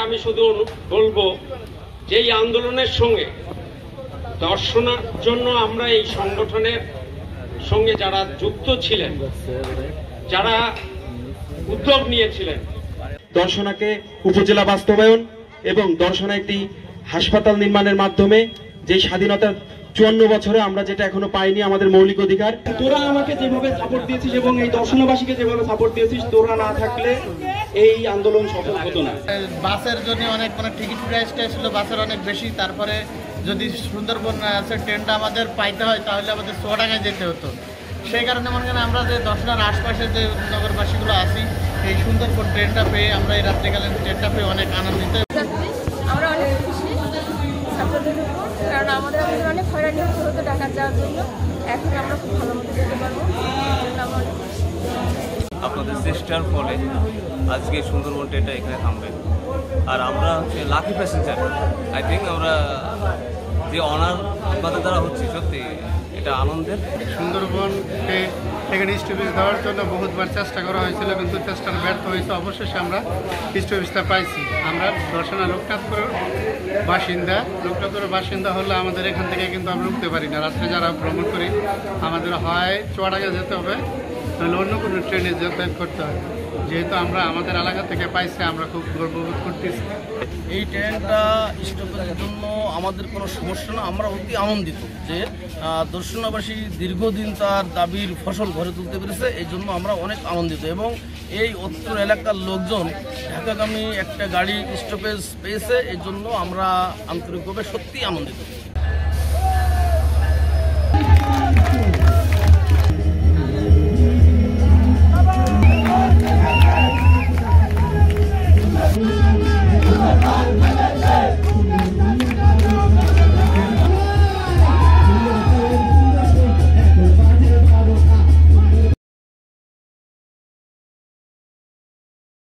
আমি শুধু বলবো যে এই আন্দোলনের সঙ্গে দর্শনের জন্য আমরা এই সংগঠনের সঙ্গে যারা যুক্ত ছিলেন, যারা উদ্যোগ নিয়েছিলেন, দর্শনাকে উপজেলা বাস্তবায়ন এবং দর্শনা একটি হাসপাতাল নির্মাণের মাধ্যমে যে স্বাধীনতা 54 বছরে আমরা যেটা এখনো পাইনি, আমাদের মৌলিক অধিকার। তোরা আমাকে যেভাবে সাপোর্ট দিয়েছিস এবং এই দর্শনবাসীকে যেভাবে সাপোর্ট দিয়েছিস, তোরা না থাকলে এই আন্দোলন সফল হতো না। বাসের জন্য অনেক টিকিট প্রাইসটা ছিল বাসের অনেক বেশি। তারপরে যদি সুন্দরবন ট্রেনটা আমাদের পাইতে হয় তাহলে আমাদের চুয়াডাঙ্গায় যেতে হতো। সেই কারণে মনে করেন আমরা যে দর্শনার আশপাশে যে নগরবাসীগুলো আছি, এই সুন্দরবন ট্রেনটা পেয়ে আমরা এই রাত্রিকালীন ট্রেনটা পেয়ে অনেক আনন্দিত। আমরা অনেক খুশি ছাত্রদের উপর, কারণ আমাদের অনেক হয়রানি হতো ঢাকা যাওয়ার জন্য। এখন আমরা খুব ভালো মতো যেতে পারবো। আপনাদের চেষ্টার ফলে আজকে সুন্দরবন ট্রেনটা এখানে থামবে। আর আমরা হচ্ছে লাকি প্যাসেঞ্জার। আই থিঙ্ক আমরা যে অনার আপনাদের দ্বারা হচ্ছে, সত্যি এটা আনন্দের। সুন্দরবনকে এখানে স্টপেজ দেওয়ার জন্য বহুতবার চেষ্টা করা হয়েছিল, কিন্তু চেষ্টার ব্যর্থ হয়েছে। অবশেষে আমরা স্টপেজটা পাইছি। আমরা দর্শনা লোকনাথপুরের বাসিন্দা হলে আমাদের এখান থেকে কিন্তু আমরা উঠতে পারি না। রাত্রে যারা ভ্রমণ করি আমাদের হয় চুয়াডাঙ্গা যেতে হবে, তাহলে অন্য কোনো ট্রেনে যাতায়াত করতে হয়। যেহেতু আমরা আমাদের এলাকা থেকে পাইছি, আমরা খুব গর্ববোধ করতেছি। এই ট্রেনটা স্টপেজের জন্য আমাদের কোনো সমস্যা না। আমরা অতি আনন্দিত যে দর্শনাবাসী দীর্ঘদিন তার দাবির ফসল ঘরে তুলতে পেরেছে, এই জন্য আমরা অনেক আনন্দিত। এবং এই অত্র এলাকার লোকজন ঢাকাগামী একটা গাড়ি স্টপেজ পেয়েছে, এই জন্য আমরা আন্তরিকভাবে সত্যিই আনন্দিত।